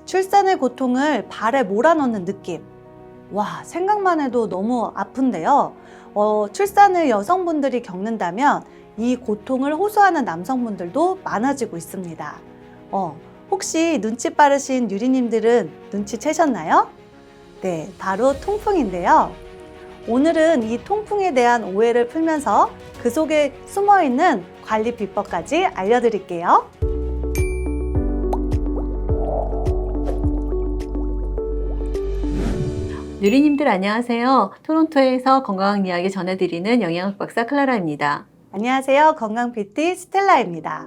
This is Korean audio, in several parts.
출산의 고통을 발에 몰아넣는 느낌. 와, 생각만 해도 너무 아픈데요. 출산을 여성분들이 겪는다면 이 고통을 호소하는 남성분들도 많아지고 있습니다. 혹시 눈치 빠르신 유리님들은 눈치채셨나요? 네, 바로 통풍인데요. 오늘은 이 통풍에 대한 오해를 풀면서 그 속에 숨어있는 관리 비법까지 알려드릴게요. 유리님들 안녕하세요. 토론토에서 건강한 이야기 전해드리는 영양학 박사 클라라입니다. 안녕하세요. 건강 PT 스텔라입니다.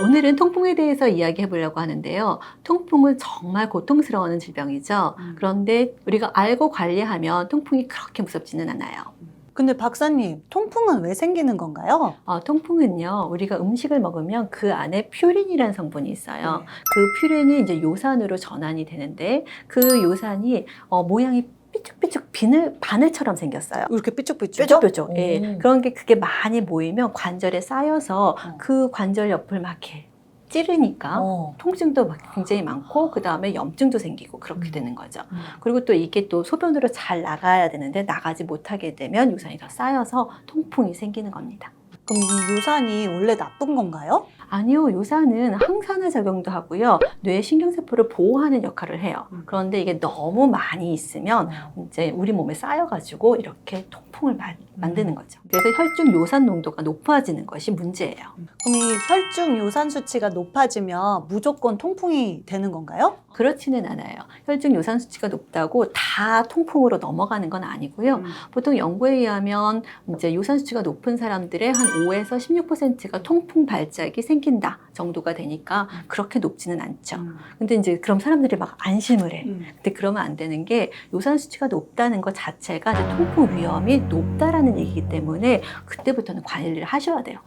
오늘은 통풍에 대해서 이야기해 보려고 하는데요. 통풍은 정말 고통스러워하는 질병이죠. 그런데 우리가 알고 관리하면 통풍이 그렇게 무섭지는 않아요. 근데 박사님, 통풍은 왜 생기는 건가요? 통풍은요, 우리가 음식을 먹으면 그 안에 퓨린이라는 성분이 있어요. 네. 그 퓨린이 이제 요산으로 전환이 되는데 그 요산이 모양이 삐쭉삐쭉 바늘처럼 생겼어요. 이렇게 삐쭉삐쭉? 뾰족뾰족. 예. 그런 게 그게 많이 모이면 관절에 쌓여서 그 관절 옆을 막 이렇게 찌르니까 통증도 막 굉장히 많고 그 다음에 염증도 생기고 그렇게 되는 거죠. 그리고 또 이게 또 소변으로 잘 나가야 되는데 나가지 못하게 되면 요산이 더 쌓여서 통풍이 생기는 겁니다. 그럼 이 요산이 원래 나쁜 건가요? 아니요, 요산은 항산화 작용도 하고요, 뇌 신경세포를 보호하는 역할을 해요. 그런데 이게 너무 많이 있으면 이제 우리 몸에 쌓여가지고 이렇게 통풍을 만드는 거죠. 그래서 혈중 요산 농도가 높아지는 것이 문제예요. 그럼 이 혈중 요산 수치가 높아지면 무조건 통풍이 되는 건가요? 그렇지는 않아요. 혈중 요산 수치가 높다고 다 통풍으로 넘어가는 건 아니고요. 보통 연구에 의하면 이제 요산 수치가 높은 사람들의 한 5에서 16%가 통풍 발작이 생긴다 정도가 되니까 그렇게 높지는 않죠. 근데 이제 그럼 사람들이 막 안심을 해. 근데 그러면 안 되는 게 요산 수치가 높다는 것 자체가 이제 통풍 위험이 높다라는 얘기이기 때문에 그때부터는 관리를 하셔야 돼요.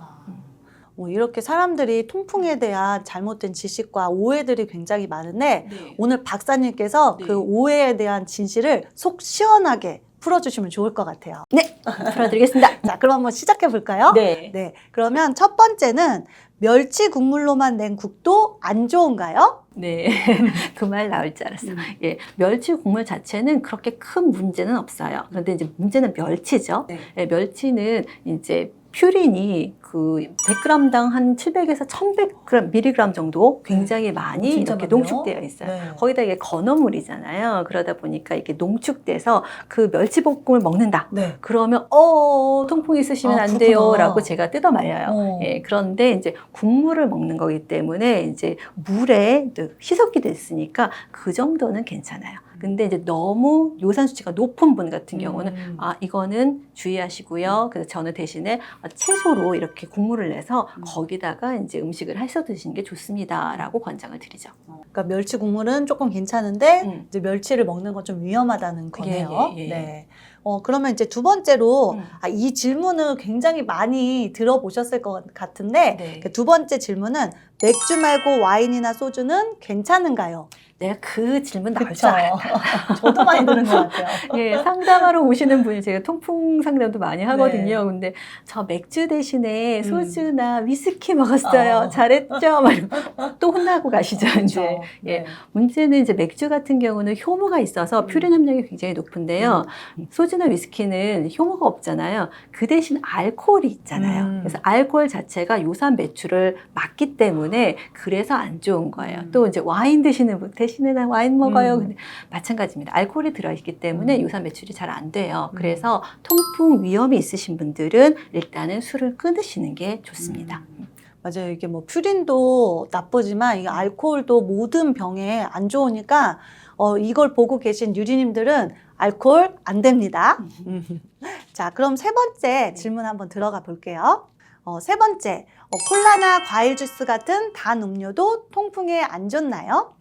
이렇게 사람들이 통풍에 대한 잘못된 지식과 오해들이 굉장히 많은데 오늘 박사님께서 그 오해에 대한 진실을 속 시원하게 풀어주시면 좋을 것 같아요. 네, 풀어드리겠습니다. 자, 그럼 한번 시작해 볼까요? 네. 그러면 첫 번째는 멸치 국물로만 낸 국도 안 좋은가요? 네, 그 말 나올 줄 알았어요. 예, 멸치 국물 자체는 그렇게 큰 문제는 없어요. 그런데 이제 문제는 멸치죠. 예, 멸치는 이제 퓨린이 그 100g당 한 700에서 1100mg 정도 굉장히 많이 이렇게 많네요. 농축되어 있어요. 거기다 이게 건어물이잖아요. 그러다 보니까 이게 농축돼서 그 멸치볶음을 먹는다. 그러면 통풍이 있으시면 안 돼요라고 제가 뜯어 말려요. 예, 그런데 이제 국물을 먹는 거기 때문에 이제 물에 희석이 됐으니까 그 정도는 괜찮아요. 근데 이제 너무 요산 수치가 높은 분 같은 경우는 이거는 주의하시고요. 그래서 저는 대신에 채소로 이렇게 국물을 내서 거기다가 이제 음식을 해서 드시는 게 좋습니다라고 권장을 드리죠. 그러니까 멸치 국물은 조금 괜찮은데 이제 멸치를 먹는 건 좀 위험하다는 거네요. 예. 네. 그러면 이제 두 번째로 이 질문을 굉장히 많이 들어보셨을 것 같은데 두 번째 질문은 맥주 말고 와인이나 소주는 괜찮은가요? 내가 그 질문 나올 줄 알았다. 저도 많이 들은 것 같아요. 예, 상담하러 오시는 분이 제가 통풍 상담도 많이 하거든요. 근데 저 맥주 대신에 소주나 위스키 먹었어요. 잘했죠? 막 또 혼나고 가시죠. 이제. 예, 문제는 이제 맥주 같은 경우는 효모가 있어서 퓨린 함량이 굉장히 높은데요. 소주나 위스키는 효모가 없잖아요. 그 대신 알코올이 있잖아요. 그래서 알코올 자체가 요산 배출을 막기 때문에 그래서 안 좋은 거예요. 또 이제 와인 드시는 분 대신에 나 와인 먹어요. 근데 마찬가지입니다. 알코올이 들어있기 때문에 요산 배출이 잘 안 돼요. 그래서 통풍 위험이 있으신 분들은 일단은 술을 끊으시는 게 좋습니다. 맞아요. 이게 뭐 퓨린도 나쁘지만 이 알코올도 모든 병에 안 좋으니까 이걸 보고 계신 유리님들은 알코올 안 됩니다. 자, 그럼 세 번째 질문 한번 들어가 볼게요. 세 번째, 콜라나 과일 주스 같은 단 음료도 통풍에 안 좋나요?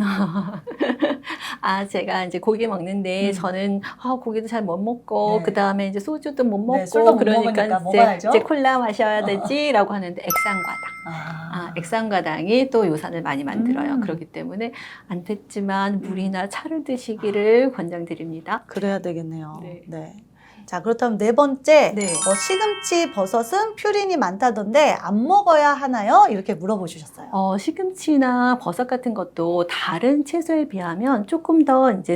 제가 이제 고기 먹는데 저는 고기도 잘 못 먹고 그 다음에 이제 소주도 못 먹고 술도 못 그러니까 먹으니까 이제 콜라 마셔야 되지라고 하는데 액상과당. 액상과당이 또 요산을 많이 만들어요. 그렇기 때문에 안 됐지만 물이나 차를 드시기를 권장드립니다. 그래야 되겠네요. 네. 네. 자, 그렇다면 네 번째, 네. 시금치, 버섯은 퓨린이 많다던데 안 먹어야 하나요? 이렇게 물어보셨어요. 시금치나 버섯 같은 것도 다른 채소에 비하면 조금 더 이제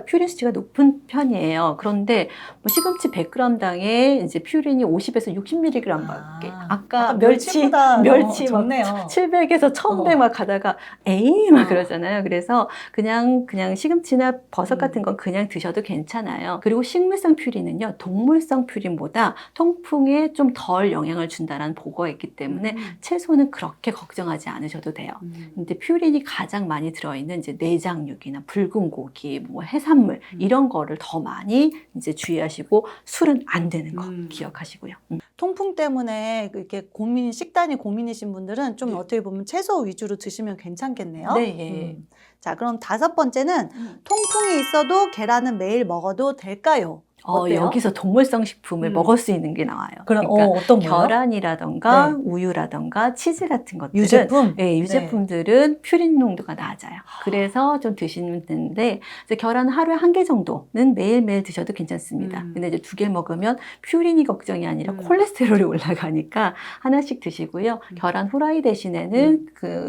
퓨린 수치가 높은 편이에요. 그런데 뭐 시금치 100g당에 이제 퓨린이 50에서 60mg밖에. 아까 약간 멸치 막 좋네요. 700에서 1100 막 가다가 에이 막 그러잖아요. 그래서 그냥 시금치나 버섯 같은 건 그냥 드셔도 괜찮아요. 그리고 식물성 퓨린은요, 동물성 퓨린보다 통풍에 좀 덜 영향을 준다는 보고가 있기 때문에 채소는 그렇게 걱정하지 않으셔도 돼요. 근데 퓨린이 가장 많이 들어있는 이제 내장육이나 붉은 고기, 뭐 해산물 이런 거를 더 많이 이제 주의하시고 술은 안 되는 거 기억하시고요. 통풍 때문에 이렇게 식단이 고민이신 분들은 좀 네. 어떻게 보면 채소 위주로 드시면 괜찮겠네요. 네, 예. 자, 그럼 다섯 번째는 통풍이 있어도 계란은 매일 먹어도 될까요? 어때요? 여기서 동물성 식품을 먹을 수 있는 게 나와요. 그러니까 그러니까 어떤 거요? 계란이라던가 네. 우유라던가 치즈 같은 것들은 유제품? 네, 유제품들은 퓨린 농도가 낮아요. 그래서 좀 드시면 되는데 이제 계란 하루에 1개 정도는 매일매일 드셔도 괜찮습니다. 근데 이제 2개 먹으면 퓨린이 걱정이 아니라 콜레스테롤이 올라가니까 하나씩 드시고요. 계란 후라이 대신에는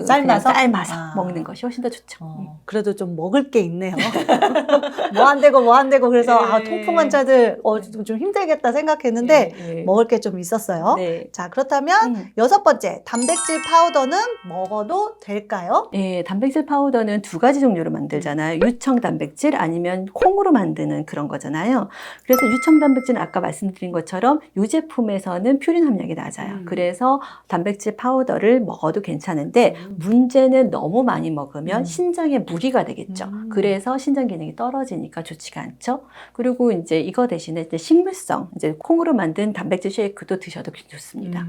삶아서? 삶아서 먹는 것이 훨씬 더 좋죠. 그래도 좀 먹을 게 있네요. 뭐 안 되고 그래서 네. 통풍 환자들 좀 힘들겠다 생각했는데 네. 먹을 게 좀 있었어요. 네. 자, 그렇다면 여섯 번째, 단백질 파우더는 먹어도 될까요? 예, 단백질 파우더는 2가지 종류로 만들잖아요. 유청 단백질 아니면 콩으로 만드는 그런 거잖아요. 그래서 유청 단백질은 아까 말씀드린 것처럼 유제품에서는 퓨린 함량이 낮아요. 그래서 단백질 파우더를 먹어도 괜찮은데 문제는 너무 많이 먹으면 신장에 무리가 되겠죠. 그래서 신장 기능이 떨어지니까 좋지가 않죠. 그리고 이제 이거 대신에 이제 식물성, 이제 콩으로 만든 단백질 쉐이크도 드셔도 좋습니다.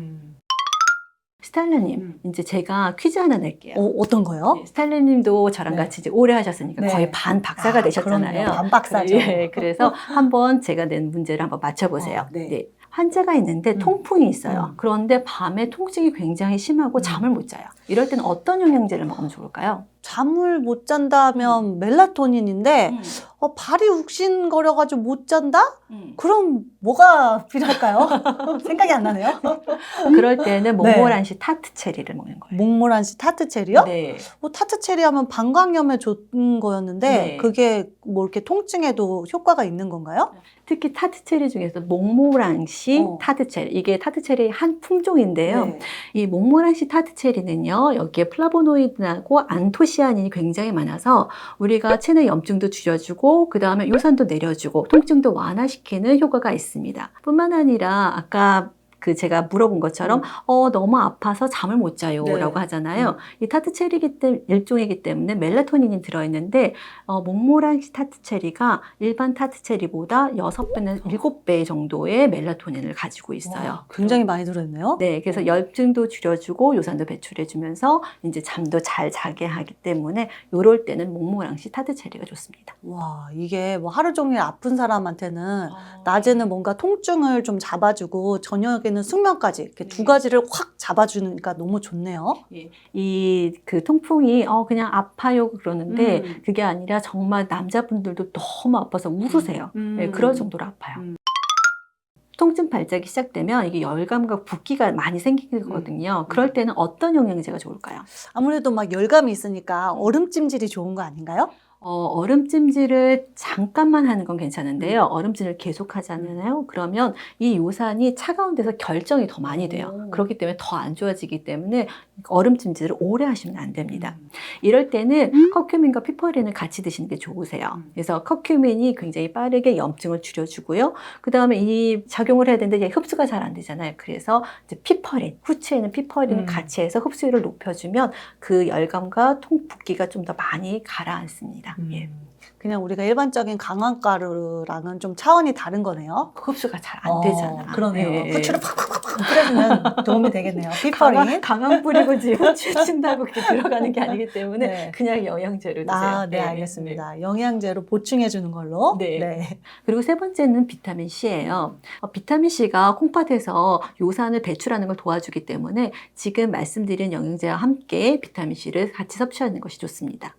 스타일러님, 이제 제가 퀴즈 하나 낼게요. 어떤 거요? 네, 스타일러님도 저랑 네. 같이 이제 오래 하셨으니까 네. 거의 반 박사가 되셨잖아요. 그럼요. 반박사죠. 예, 그래서 한번 제가 낸 문제를 한번 맞춰보세요. 네. 네. 환자가 있는데 통풍이 있어요. 음. 그런데 밤에 통증이 굉장히 심하고 잠을 못 자요. 이럴 때는 어떤 영양제를 먹으면 좋을까요? 잠을 못 잔다면 멜라토닌인데 발이 욱신거려가지고 못 잔다? 그럼 뭐가 필요할까요? 생각이 안 나네요. 그럴 때는 몽모란시 타트 체리를 먹는 거예요. 몽모란시 타트 체리요? 네. 타트 체리 하면 방광염에 좋은 거였는데 네. 그게 뭐 이렇게 통증에도 효과가 있는 건가요? 특히 타트 체리 중에서 몽모란시 타트 체리, 이게 타트 체리의 한 품종인데요. 네. 이 몽모란시 타트 체리는요, 여기에 플라보노이드하고 안토시아닌이 굉장히 많아서 우리가 체내 염증도 줄여주고 그 다음에 요산도 내려주고 통증도 완화시키는 효과가 있습니다. 뿐만 아니라 아까 제가 물어본 것처럼 너무 아파서 잠을 못 자요 라고 하잖아요. 이 타트 체리기 때문에 일종이기 때문에 멜라토닌이 들어있는데 몽모란시 타트 체리가 일반 타트 체리보다 6배나 7배 정도의 멜라토닌을 가지고 있어요. 와, 굉장히 많이 들어있네요. 네, 그래서 염증도 줄여주고 요산도 배출해주면서 이제 잠도 잘 자게 하기 때문에 요럴 때는 몽모란시 타트 체리가 좋습니다. 와, 이게 뭐 하루 종일 아픈 사람한테는 낮에는 뭔가 통증을 좀 잡아주고 저녁에는 숙면까지 이렇게 두 가지를 확 잡아주니까 너무 좋네요. 예, 그 통풍이 그냥 아파요 그러는데 그게 아니라 정말 남자분들도 너무 아파서 울으세요. 예, 그럴 정도로 아파요. 통증 발작이 시작되면 이게 열감과 붓기가 많이 생기거든요. 그럴 때는 어떤 영양제가 좋을까요? 아무래도 막 열감이 있으니까 얼음찜질이 좋은 거 아닌가요? 얼음찜질을 잠깐만 하는 건 괜찮은데요. 얼음찜을 계속 하잖아요. 그러면 이 요산이 차가운 데서 결정이 더 많이 돼요. 그렇기 때문에 더 안 좋아지기 때문에 얼음찜질을 오래 하시면 안 됩니다. 이럴 때는 커큐민과 피퍼린을 같이 드시는 게 좋으세요. 그래서 커큐민이 굉장히 빠르게 염증을 줄여주고요. 그 다음에 이 작용을 해야 되는데 흡수가 잘 안 되잖아요. 그래서 이제 피퍼린, 후추에 있는 피퍼린을 같이 해서 흡수율을 높여주면 그 열감과 붓기가 좀 더 많이 가라앉습니다. 예. 그냥 우리가 일반적인 강황가루랑은 좀 차원이 다른 거네요. 흡수가 잘 안 되잖아. 그러네요. 예. 후추를 팍팍팍 뿌려주면 도움이 되겠네요. 피퍼린. 강황 뿌리고 후추 친다고 그렇게 들어가는 게 아니기 때문에 네. 그냥 영양제로 드세요. 네, 알겠습니다. 영양제로 보충해 주는 걸로. 네. 그리고 세 번째는 비타민 C예요. 비타민 C가 콩팥에서 요산을 배출하는 걸 도와주기 때문에 지금 말씀드린 영양제와 함께 비타민 C를 같이 섭취하는 것이 좋습니다.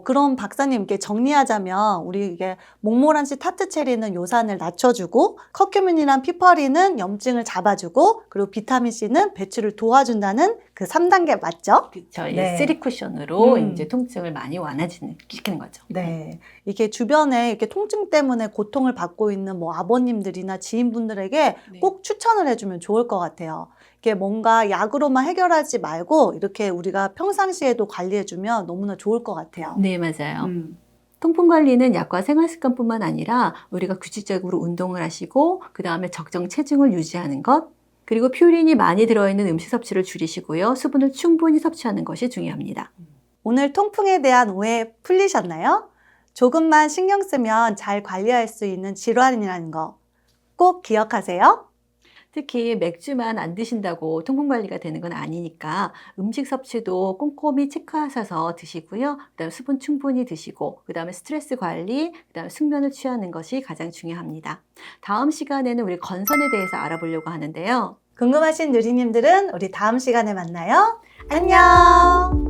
그럼 박사님 이렇게 정리하자면 우리 이게 몽모란씨 타트 체리는 요산을 낮춰주고 커큐민이랑 피퍼린은 염증을 잡아주고 그리고 비타민 C는 배출을 도와준다는 그 3단계 맞죠? 그렇죠. 네. 3쿠션으로 음. 이제 통증을 많이 완화시키는 거죠. 네. 이게 주변에 이렇게 통증 때문에 고통을 받고 있는 뭐 아버님들이나 지인분들에게 네. 꼭 추천을 해주면 좋을 것 같아요. 이게 뭔가 약으로만 해결하지 말고 이렇게 우리가 평상시에도 관리해주면 너무나 좋을 것 같아요. 네, 맞아요. 음. 통풍 관리는 약과 생활 습관뿐만 아니라 우리가 규칙적으로 운동을 하시고 그 다음에 적정 체중을 유지하는 것, 그리고 퓨린이 많이 들어있는 음식 섭취를 줄이시고요. 수분을 충분히 섭취하는 것이 중요합니다. 오늘 통풍에 대한 오해 풀리셨나요? 조금만 신경 쓰면 잘 관리할 수 있는 질환이라는 거 꼭 기억하세요. 특히 맥주만 안 드신다고 통풍 관리가 되는 건 아니니까 음식 섭취도 꼼꼼히 체크하셔서 드시고요. 그다음에 수분 충분히 드시고 그다음에 스트레스 관리, 그다음에 숙면을 취하는 것이 가장 중요합니다. 다음 시간에는 우리 건선에 대해서 알아보려고 하는데요. 궁금하신 누리님들은 우리 다음 시간에 만나요. 안녕!